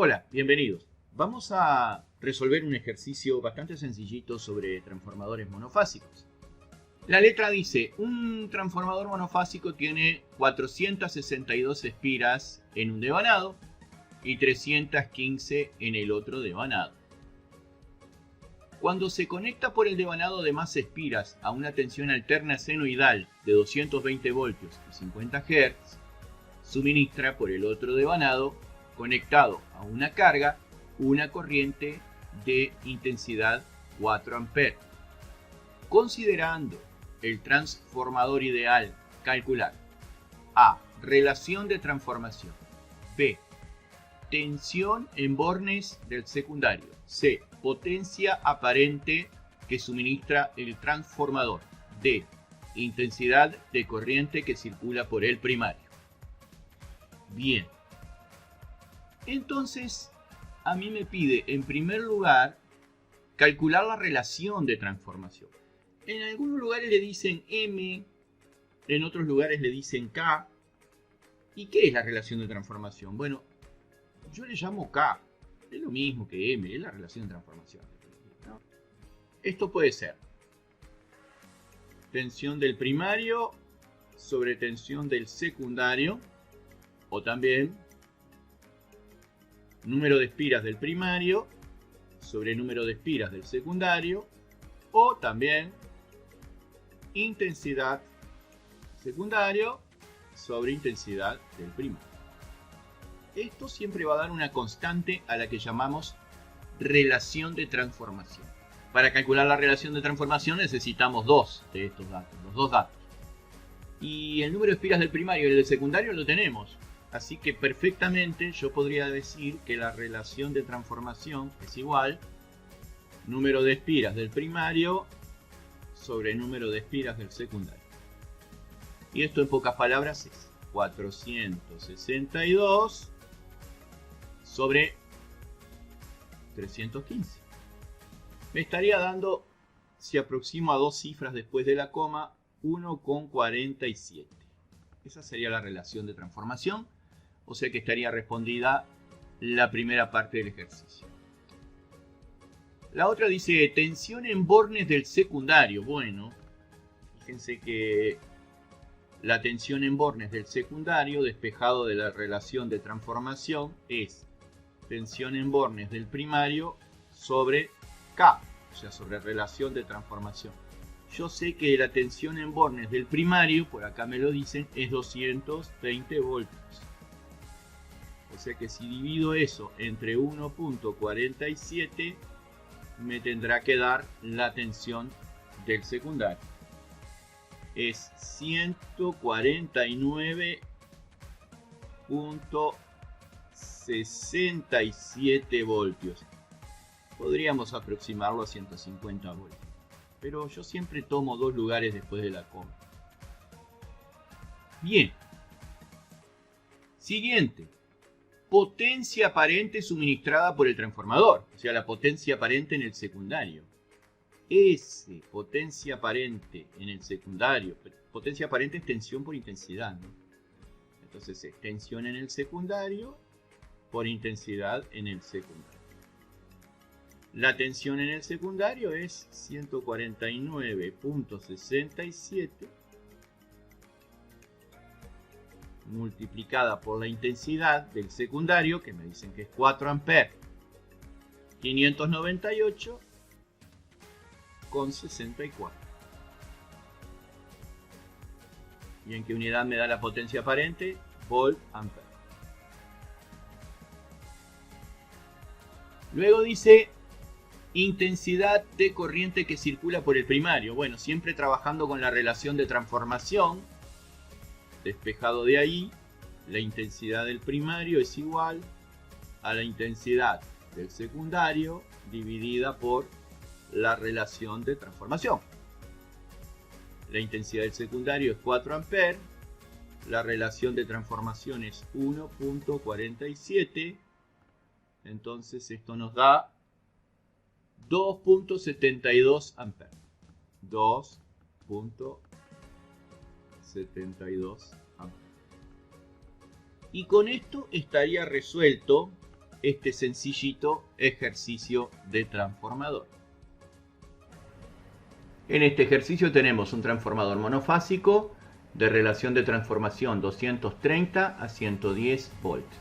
Hola, bienvenidos. Vamos a resolver un ejercicio bastante sencillito sobre transformadores monofásicos. La letra dice, un transformador monofásico tiene 462 espiras en un devanado y 315 en el otro devanado. Cuando se conecta por el devanado de más espiras a una tensión alterna senoidal de 220 voltios y 50 Hz, suministra por el otro devanado, conectado a una carga, una corriente de intensidad 4 A. Considerando el transformador ideal, calcular A. Relación de transformación. B. Tensión en bornes del secundario. C. Potencia aparente que suministra el transformador. D. Intensidad de corriente que circula por el primario. Bien. Entonces, a mí me pide, en primer lugar, calcular la relación de transformación. En algunos lugares le dicen M, en otros lugares le dicen K. ¿Y qué es la relación de transformación? Bueno, yo le llamo K. Es lo mismo que M, es la relación de transformación, ¿no? Esto puede ser tensión del primario sobre tensión del secundario, o también número de espiras del primario sobre número de espiras del secundario, o también intensidad secundario sobre intensidad del primario. Esto siempre va a dar una constante a la que llamamos relación de transformación. Para calcular la relación de transformación necesitamos dos de estos datos, los dos datos. Y el número de espiras del primario y el del secundario lo tenemos. Así que perfectamente yo podría decir que la relación de transformación es igual número de espiras del primario sobre número de espiras del secundario. Y esto en pocas palabras es 462 sobre 315. Me estaría dando, si aproximo a dos cifras después de la coma, 1,47. Esa sería la relación de transformación. O sea que estaría respondida la primera parte del ejercicio. La otra dice tensión en bornes del secundario. Bueno, fíjense que la tensión en bornes del secundario, despejado de la relación de transformación, es tensión en bornes del primario sobre K, o sea, sobre relación de transformación. Yo sé que la tensión en bornes del primario, por acá me lo dicen, es 220 voltios. O sea que si divido eso entre 1,47, me tendrá que dar la tensión del secundario. Es 149,67 voltios. Podríamos aproximarlo a 150 voltios. Pero yo siempre tomo dos lugares después de la coma. Bien. Siguiente. Potencia aparente suministrada por el transformador, o sea, la potencia aparente en el secundario. S, potencia aparente en el secundario. Potencia aparente es tensión por intensidad, ¿no? Entonces es tensión en el secundario por intensidad en el secundario. La tensión en el secundario es 149,67 multiplicada por la intensidad del secundario, que me dicen que es 4 A, 598,64. ¿Y en qué unidad me da la potencia aparente? Volt ampere. Luego dice intensidad de corriente que circula por el primario. Bueno, siempre trabajando con la relación de transformación. Despejado de ahí, la intensidad del primario es igual a la intensidad del secundario dividida por la relación de transformación. La intensidad del secundario es 4 A, la relación de transformación es 1,47, entonces esto nos da 2,72 A. 2,72 A. Y con esto estaría resuelto este sencillito ejercicio de transformador. En este ejercicio tenemos un transformador monofásico de relación de transformación 230 a 110 volts.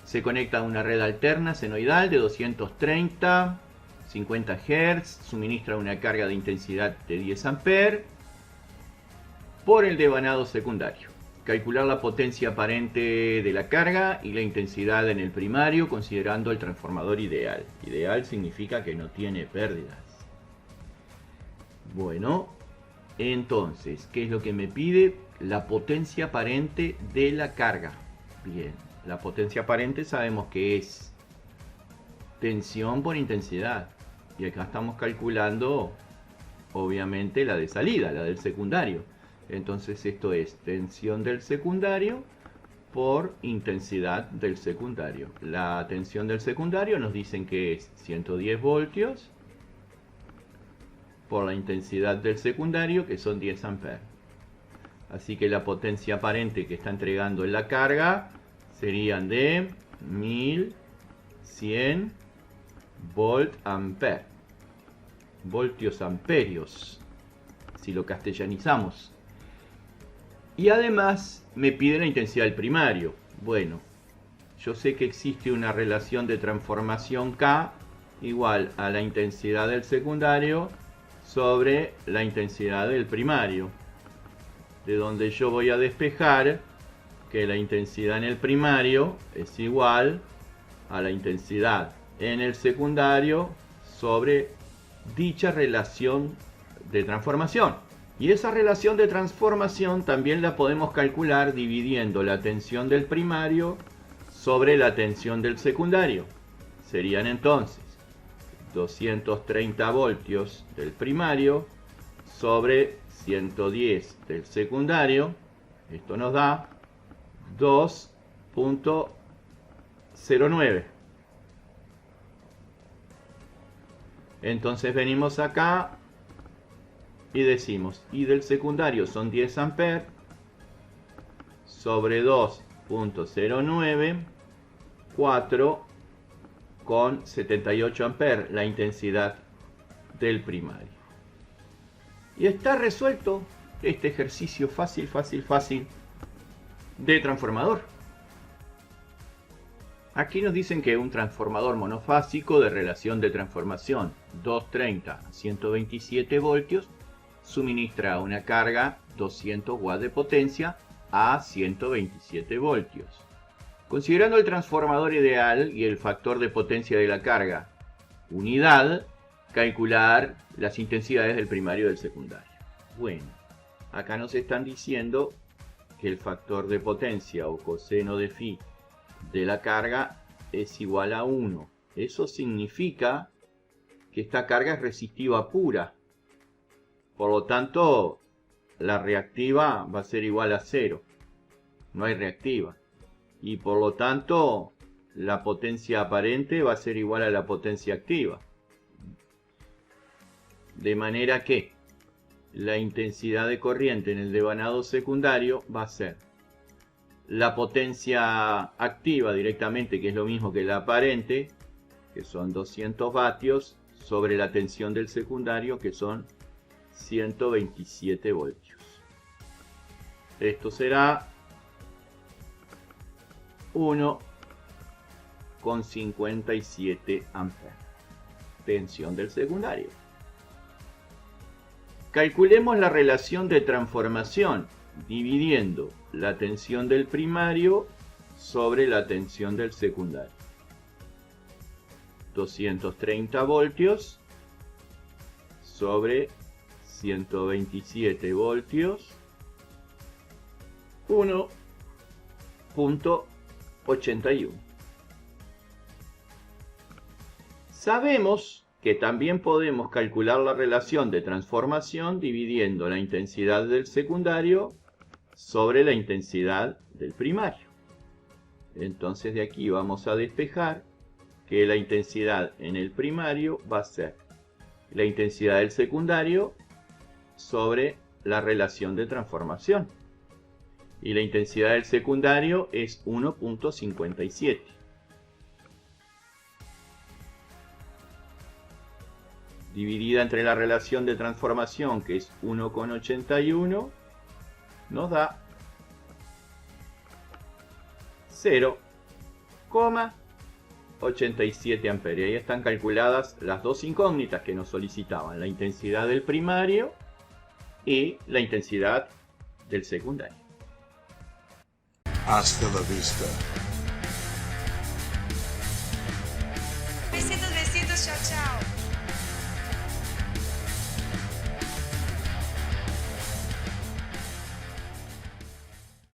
Se conecta a una red alterna senoidal de 230, 50 Hz, suministra una carga de intensidad de 10 A por el devanado secundario. Calcular la potencia aparente de la carga y la intensidad en el primario considerando el transformador ideal. Ideal significa que no tiene pérdidas. Bueno, entonces, ¿qué es lo que me pide? La potencia aparente de la carga. Bien, la potencia aparente sabemos que es tensión por intensidad. Y acá estamos calculando, obviamente, la de salida, la del secundario. Entonces esto es tensión del secundario por intensidad del secundario. La tensión del secundario nos dicen que es 110 voltios por la intensidad del secundario, que son 10 amperes. Así que la potencia aparente que está entregando en la carga serían de 1100 volt ampere. Voltios amperios, si lo castellanizamos. Y además me pide la intensidad del primario. Bueno, yo sé que existe una relación de transformación K igual a la intensidad del secundario sobre la intensidad del primario, de donde yo voy a despejar que la intensidad en el primario es igual a la intensidad en el secundario sobre dicha relación de transformación. Y esa relación de transformación también la podemos calcular dividiendo la tensión del primario sobre la tensión del secundario. Serían entonces 230 voltios del primario sobre 110 del secundario. Esto nos da 2.09. Entonces venimos acá y decimos, y del secundario son 10 amperes sobre 2.09, 4,78 amperes la intensidad del primario. Y está resuelto este ejercicio fácil de transformador. Aquí nos dicen que un transformador monofásico de relación de transformación 230 a 127 voltios suministra una carga 200 watts de potencia a 127 voltios. Considerando el transformador ideal y el factor de potencia de la carga unidad, calcular las intensidades del primario y del secundario. Bueno, acá nos están diciendo que el factor de potencia o coseno de phi de la carga es igual a 1. Eso significa que esta carga es resistiva pura. Por lo tanto, la reactiva va a ser igual a 0. No hay reactiva. Y por lo tanto, la potencia aparente va a ser igual a la potencia activa. De manera que la intensidad de corriente en el devanado secundario va a ser la potencia activa directamente, que es lo mismo que la aparente, que son 200 vatios, sobre la tensión del secundario, que son 127 voltios. Esto será 1,57 amperes. Tensión del secundario. Calculemos la relación de transformación dividiendo la tensión del primario sobre la tensión del secundario. 230 voltios sobre 127 voltios, 1.81. Sabemos que también podemos calcular la relación de transformación dividiendo la intensidad del secundario sobre la intensidad del primario. Entonces de aquí vamos a despejar que la intensidad en el primario va a ser la intensidad del secundario sobre la relación de transformación. Y la intensidad del secundario es 1.57. dividida entre la relación de transformación, que es 1,81, nos da 0,87 amperios. Ahí están calculadas las dos incógnitas que nos solicitaban, la intensidad del primario y la intensidad del secundario. Hasta la vista. Besitos, besitos, chao, chao.